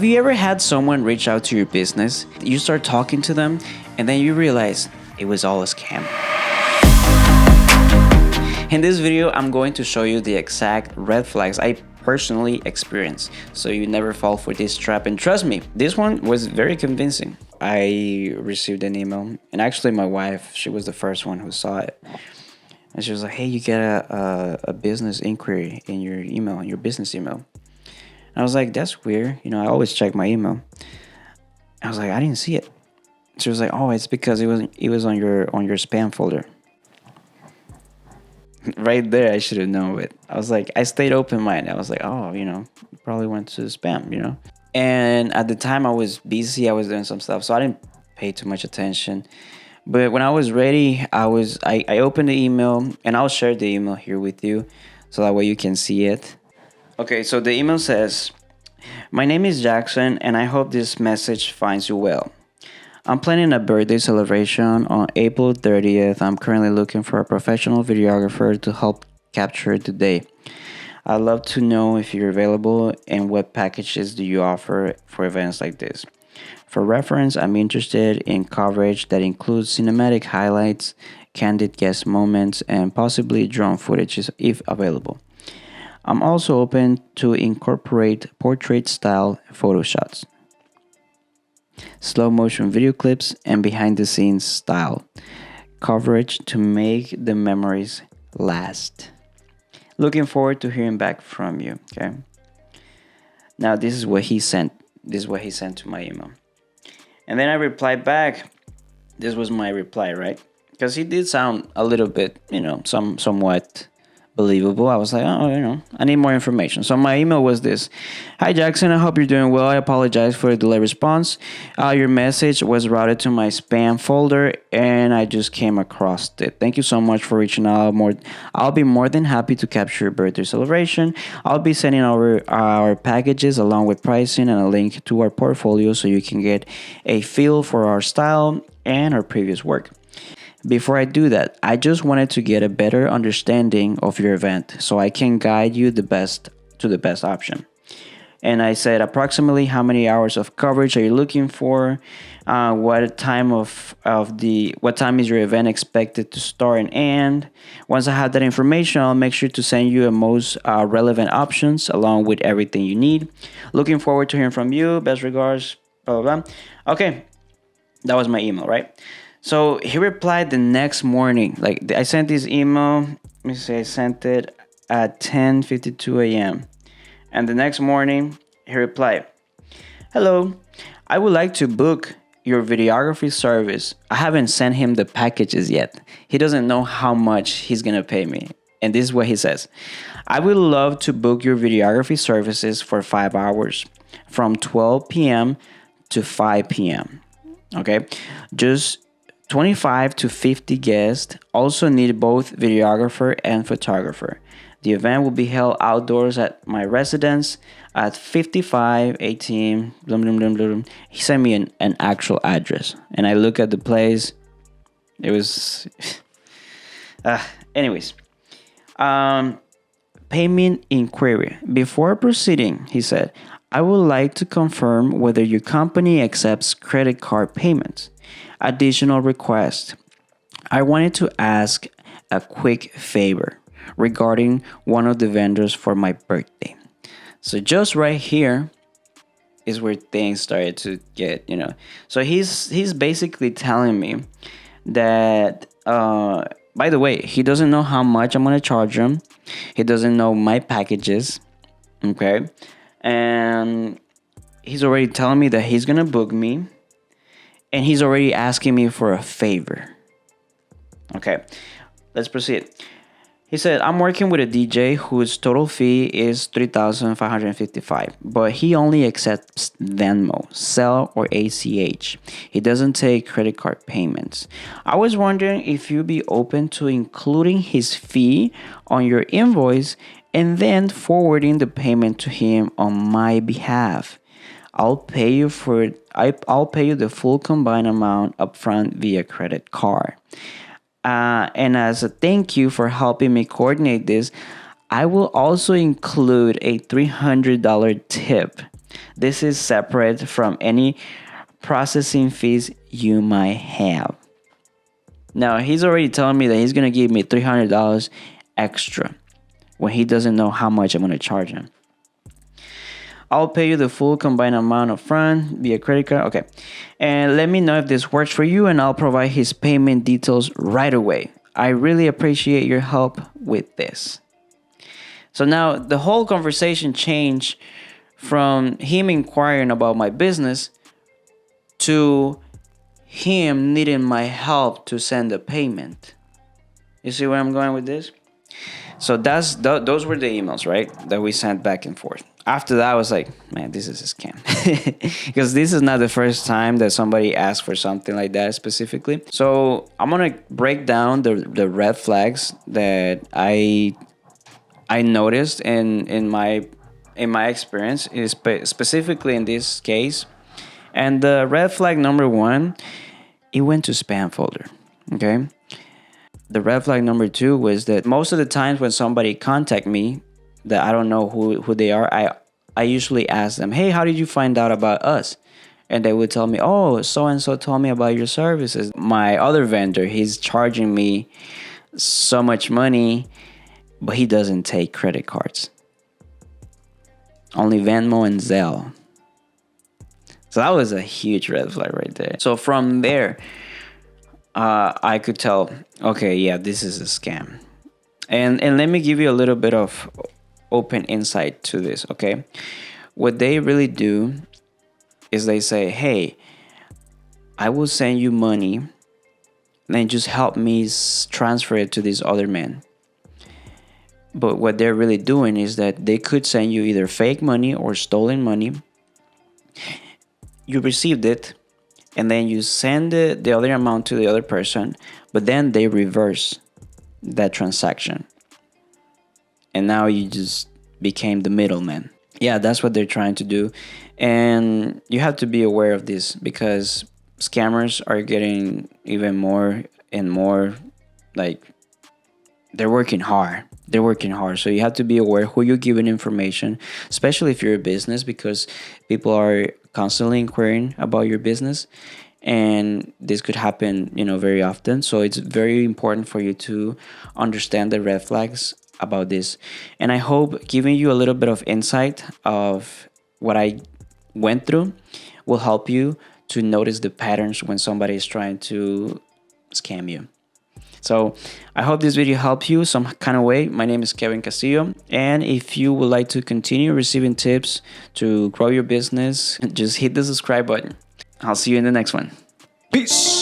Have you ever had someone reach out to your business? You start talking to them, and then you realize it was all a scam. In this video, I'm going to show you the exact red flags I personally experienced, so you never fall for this trap. And trust me, this one was very convincing. I received an email, and actually my wife, she was the first one who saw it. And she was like, hey, you get a business inquiry in your email, in your business email. And I was like, that's weird. You know, I always check my email. I was like, I didn't see it. She was like, oh, it's because it was on your spam folder. Right there, I should have known it. I was like, I stayed open-minded. I was like, oh, you know, probably went to spam, you know. And at the time I was busy, I was doing some stuff, so I didn't pay too much attention. But when I was ready, I opened the email, and I'll share the email here with you so that way you can see it. Okay, so the email says, my name is Jackson, and I hope this message finds you well. I'm planning a birthday celebration on April 30th. I'm currently looking for a professional videographer to help capture the day. I'd love to know if you're available and what packages do you offer for events like this. For reference, I'm interested in coverage that includes cinematic highlights, candid guest moments, and possibly drone footage if available. I'm also open to incorporate portrait-style photo shots, slow motion video clips, and behind the scenes style coverage to make the memories last. Looking forward to hearing back from you. Okay. Now this is what he sent. This is what he sent to my email. And then I replied back. This was my reply, right? Because he did sound a little bit, you know, somewhat believable. I was like, oh, you know, I need more information. So my email was this. Hi, Jackson. I hope you're doing well. I apologize for the delayed response. Your message was routed to my spam folder, and I just came across it. Thank you so much for reaching out. I'll be more than happy to capture your birthday celebration. I'll be sending over our packages along with pricing and a link to our portfolio so you can get a feel for our style and our previous work. Before I do that, I just wanted to get a better understanding of your event so I can guide you to the best option. And I said approximately how many hours of coverage are you looking for? What time is your event expected to start and end? Once I have that information, I'll make sure to send you the most relevant options along with everything you need. Looking forward to hearing from you. Best regards. Blah blah blah. Okay, that was my email, right? So he replied the next morning. Like I sent this email. Let me say I sent it at 10:52 a.m. And the next morning he replied, "Hello, I would like to book your videography service. I haven't sent him the packages yet. He doesn't know how much he's gonna pay me." And this is what he says: "I would love to book your videography services for 5 hours, from 12 p.m. to 5 p.m. Okay, just 25 to 50 guests, also need both videographer and photographer. The event will be held outdoors at my residence at 5518 blah, blah, blah, blah. He sent me an actual address, and I look at the place. It was anyways. Payment inquiry. Before proceeding, he said, I would like to confirm whether your company accepts credit card payments. Additional request. I wanted to ask a quick favor regarding one of the vendors for my birthday. So just right here is where things started to get, you know. So he's basically telling me that, by the way, he doesn't know how much I'm going to charge him. He doesn't know my packages. Okay. And he's already telling me that he's going to book me. And he's already asking me for a favor. Okay, let's proceed. He said, I'm working with a DJ whose total fee is $3,555, but he only accepts Venmo, Zelle, or ACH. He doesn't take credit card payments. I was wondering if you'd be open to including his fee on your invoice and then forwarding the payment to him on my behalf. I'll pay you the full combined amount upfront via credit card. And as a thank you for helping me coordinate this, I will also include a $300 tip. This is separate from any processing fees you might have. Now, he's already telling me that he's going to give me $300 extra when he doesn't know how much I'm going to charge him. I'll pay you the full combined amount up front via credit card. Okay. And let me know if this works for you, and I'll provide his payment details right away. I really appreciate your help with this. So now the whole conversation changed from him inquiring about my business to him needing my help to send a payment. You see where I'm going with this? So those were the emails, right, that we sent back and forth. After that, I was like, man, this is a scam. Because this is not the first time that somebody asked for something like that specifically. So I'm going to break down the red flags that I noticed in my experience, is specifically in this case. And the red flag number one, it went to spam folder, okay? The red flag number two was that most of the times when somebody contact me that I don't know who they are, I usually ask them, hey, how did you find out about us? And they would tell me, oh, so-and-so told me about your services. My other vendor, he's charging me so much money, but he doesn't take credit cards. Only Venmo and Zelle. So that was a huge red flag right there. So from there, I could tell, okay, yeah, this is a scam. And let me give you a little bit of open insight to this, okay? What they really do is they say, hey, I will send you money, then just help me transfer it to this other man. But what they're really doing is that they could send you either fake money or stolen money. You received it, and then you send the other amount to the other person, but then they reverse that transaction. And now you just became the middleman. Yeah, that's what they're trying to do. And you have to be aware of this because scammers are getting even more and more, like, they're working hard. They're working hard. So you have to be aware who you're giving information, especially if you're a business, because people are constantly inquiring about your business. And this could happen, very often. So it's very important for you to understand the red flags about this. And I hope giving you a little bit of insight of what I went through will help you to notice the patterns when somebody is trying to scam you. So I hope this video helped you some kind of way. My name is Kevin Castillo. And if you would like to continue receiving tips to grow your business, just hit the subscribe button. I'll see you in the next one. Peace.